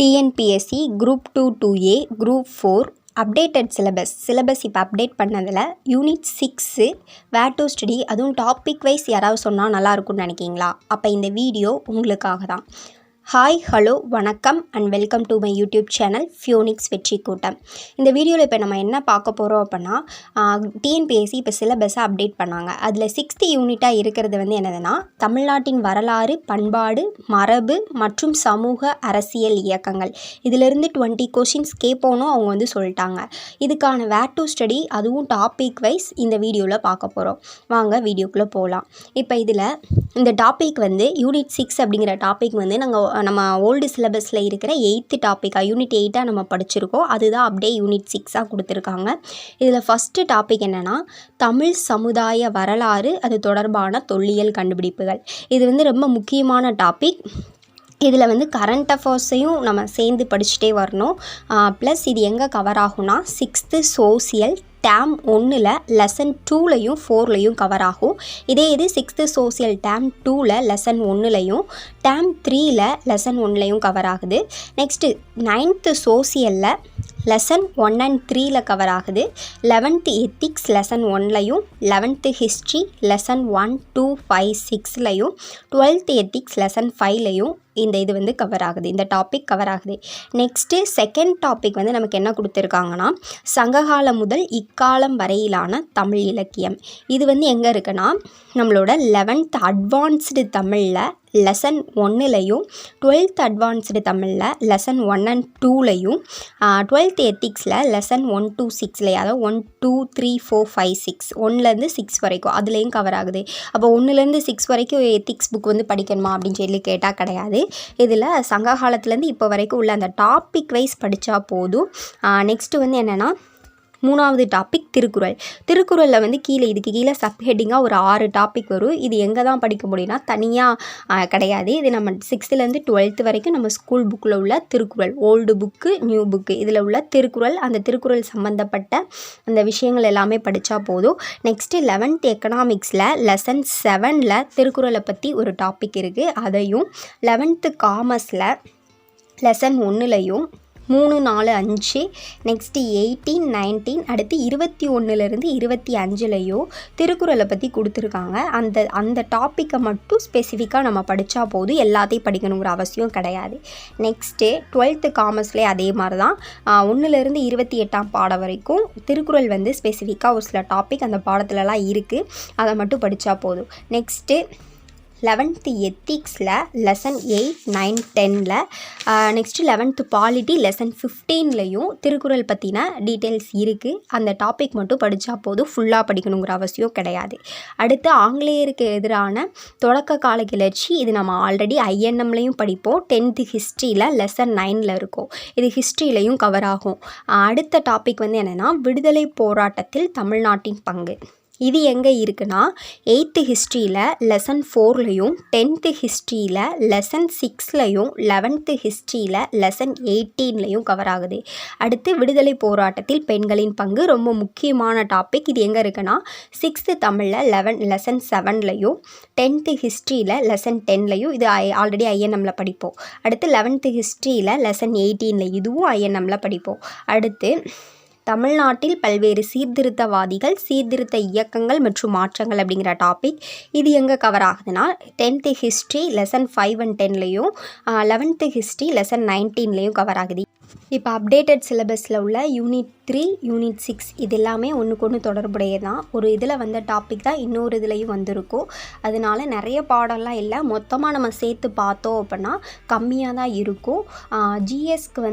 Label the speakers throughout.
Speaker 1: TNPSC group 2 2A group 4 updated syllabus இப்போ update பண்ணதில் unit 6 where to study, அதுவும் topic wise யாராவது சொன்னால் நல்லாயிருக்கும்னு நினைக்கிங்களா? அப்போ இந்த வீடியோ உங்களுக்காக தான். ஹாய், ஹலோ, வணக்கம் and welcome to my YouTube channel Phoenix வெற்றி கூட்டம். இந்த வீடியோவில் இப்போ நம்ம என்ன பார்க்க போகிறோம் அப்படின்னா, டிஎன்பிஎஸ்சி இப்போ சிலபஸை அப்டேட் பண்ணாங்க. அதில் 6th யூனிட்டாக இருக்கிறது என்னதுன்னா, தமிழ்நாட்டின் வரலாறு, பண்பாடு, மரபு மற்றும் சமூக அரசியல் இயக்கங்கள். இதிலிருந்து 20 கொஷின்ஸ் கேட்போனும் அவங்க சொல்லிட்டாங்க. இதுக்கான வேர் டு ஸ்டடி, அதுவும் டாபிக் வைஸ் இந்த வீடியோவில் பார்க்க போகிறோம். வாங்க வீடியோக்குள்ளே போகலாம். இப்போ இதில் இந்த டாபிக் யூனிட் 6 அப்படிங்கிற டாபிக் நம்ம ஓல்டு சிலபஸில் இருக்கிற 8th டாப்பிக்காக யூனிட் 8 நம்ம படிச்சிருக்கோம். அதுதான் அப்படியே யூனிட் 6 கொடுத்துருக்காங்க. இதில் ஃபஸ்ட்டு டாபிக் என்னென்னா, தமிழ் சமுதாய வரலாறு, அது தொடர்பான தொல்லியல் கண்டுபிடிப்புகள். இது ரொம்ப முக்கியமான டாபிக். இதில் கரண்ட் அஃபேர்ஸையும் நம்ம சேர்ந்து படிச்சுட்டே வரணும். ப்ளஸ் இது எங்கே கவர் ஆகும்னா, 6th சோசியல் டேம் 1ல் லெசன் 2லையும் 4லையும் கவர் ஆகும். இதே இது 6th சோசியல் டேம் 2ல் லெசன் 1லையும் டேம் 3ல் லெசன் 1லையும் கவர் ஆகுது. நெக்ஸ்ட்டு 9th சோசியலில் லெசன் 1 and 3ல் கவர் ஆகுது. 11th எத்திக்ஸ் லெசன் 1லையும் 11th ஹிஸ்ட்ரி லெசன் 1, 2, 5, 6லையும் 12th எத்திக்ஸ் லெசன் 5லையும் இது கவர் ஆகுது. இந்த டாபிக் கவர் ஆகுது. நெக்ஸ்ட்டு செகண்ட் டாபிக் நமக்கு என்ன கொடுத்துருக்காங்கன்னா, சங்ககாலம் முதல் இக்காலம் வரையிலான தமிழ் இலக்கியம். இது எங்கே இருக்குன்னா, நம்மளோட 11th அட்வான்ஸ்டு தமிழில் லெசன் 1லையும் 12th அட்வான்ஸ்டு தமிழில் லெசன் 1 and 2லையும் 12th எத்திக்ஸில் லெசன் 1 to 6லையும், அதாவது 1, 2, 3, 4, 5, 6 1லேருந்து 6 வரைக்கும் அதுலேயும் கவர் ஆகுது. அப்போ 1லேருந்து 6 வரைக்கும் எத்திக்ஸ் புக் படிக்கணுமா அப்படின்னு சொல்லி கேட்டால் கிடையாது. இதில் சங்க காலத்துலேருந்து இப்போ வரைக்கும் உள்ள அந்த டாபிக் வைஸ் படித்தா போதும். நெக்ஸ்ட்டு என்னென்னா, 3வது டாபிக் திருக்குறள். திருக்குறளில் கீழே இதுக்கு கீழே சப்ஹெட்டிங்காக ஒரு 6 டாபிக் வரும். இது எங்கே தான் படிக்க முடியும்னா, தனியாக கிடையாது. இது நம்ம 6th-லேருந்து 12th வரைக்கும் நம்ம ஸ்கூல் புக்கில் உள்ள Thirukkural, old book, new book, இதில் உள்ள திருக்குறள், அந்த திருக்குறள் சம்மந்தப்பட்ட அந்த விஷயங்கள் எல்லாமே படித்தா போதும். நெக்ஸ்ட்டு 11th எக்கனாமிக்ஸில் லெசன் 7ல் திருக்குறளை பற்றி ஒரு டாபிக் இருக்குது. அதையும் 11th காமர்ஸில் லெசன் 1லையும் 3, 4, 5 நெக்ஸ்ட்டு 18, 19 அடுத்து 21லேருந்து 25லையும் திருக்குறளை பற்றி கொடுத்துருக்காங்க. அந்த டாப்பிக்கை மட்டும் ஸ்பெசிஃபிக்காக நம்ம படித்தா போதும், எல்லாத்தையும் படிக்கணுங்கிற அவசியம் கிடையாது. நெக்ஸ்ட்டு 12th காமர்ஸ்லேயே அதே மாதிரி தான் 1லேருந்து 28ஆம் பாடம் வரைக்கும் திருக்குறள் ஸ்பெசிஃபிக்காக ஒரு சில டாபிக் அந்த பாடத்துலலாம் இருக்குது. அதை மட்டும் படித்தா போதும். நெக்ஸ்ட்டு 11th எத்திக்ஸில் லெசன் 8, 9, 10ல் நெக்ஸ்ட்டு 11th பாலிட்டி லெசன் 15லையும் திருக்குறள் பற்றின டீட்டெயில்ஸ் இருக்குது. அந்த டாபிக் மட்டும் படித்தா போதும், ஃபுல்லாக படிக்கணுங்கிற அவசியம் கிடையாது. அடுத்து ஆங்கிலேயருக்கு எதிரான தொடக்க கால கிளர்ச்சி. இது நம்ம ஆல்ரெடி ஐஎன்எம்லையும் படிப்போம். 10th ஹிஸ்ட்ரியில் லெசன் 9ல் இருக்கும். இது ஹிஸ்ட்ரியிலையும் கவர் ஆகும். அடுத்த டாபிக் என்னென்னா, விடுதலை போராட்டத்தில் தமிழ்நாட்டின் பங்கு. இது எங்கே இருக்குன்னா, 8th ஹிஸ்ட்ரியில் லெசன் 4லையும் 10th ஹிஸ்ட்ரியில் லெசன் 6லையும் 11th ஹிஸ்ட்ரியில் லெசன் 18லையும் கவர் ஆகுது. அடுத்து விடுதலை போராட்டத்தில் பெண்களின் பங்கு, ரொம்ப முக்கியமான டாபிக். இது எங்கே இருக்குன்னா, 6th தமிழில் லெசன் 7லையும் 10th ஹிஸ்ட்ரியில் லெசன் 10லையும், இது ஆல்ரெடி ஐஎன்எம்மில் படிப்போம். அடுத்து 11th ஹிஸ்ட்ரியில் லெசன் 18ல், இதுவும் ஐஎன்எம்மில் படிப்போம். அடுத்து தமிழ்நாட்டில் பல்வேறு சீர்திருத்தவாதிகள், சீர்திருத்த இயக்கங்கள் மற்றும் மாற்றங்கள் அப்படிங்கிற டாபிக். இது எங்கே கவர் ஆகுதுன்னா, 10th ஹிஸ்ட்ரி லெசன் 5 and 10லையும் 11th ஹிஸ்ட்ரி லெசன் 19லையும் கவர் ஆகுது. இப்போ அப்டேட்டட் சிலபஸில் உள்ள யூனிட் 3, யூனிட் 6 இது எல்லாமே ஒன்றுக்கு ஒன்று தொடர்புடையது தான். ஒரு இதில் டாபிக் தான் இன்னொரு இதுலேயும் வந்திருக்கும். அதனால நிறைய பாடம்லாம் இல்லை, மொத்தமாக நம்ம சேர்த்து பார்த்தோம் அப்படின்னா கம்மியாக தான் இருக்கும். ஜிஎஸ்க்கு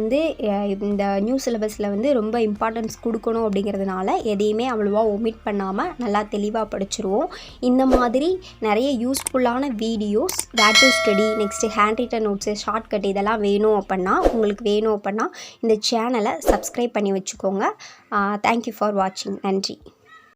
Speaker 1: இந்த நியூ சிலபஸில் ரொம்ப இம்பார்ட்டன்ஸ் கொடுக்கணும் அப்படிங்கிறதுனால எதையுமே அவ்வளோவா ஒமிட் பண்ணாமல் நல்லா தெளிவாக படிச்சிருவோம். இந்த மாதிரி நிறைய யூஸ்ஃபுல்லான videos, where to study, next hand written notes, shortcut இதெல்லாம் உங்களுக்கு வேணும் அப்படின்னா இந்த சேனலை சப்ஸ்கிரைப் பண்ணி வச்சுக்கோங்க. தேங்க்யூ ஃபார் வாட்சிங். நன்றி.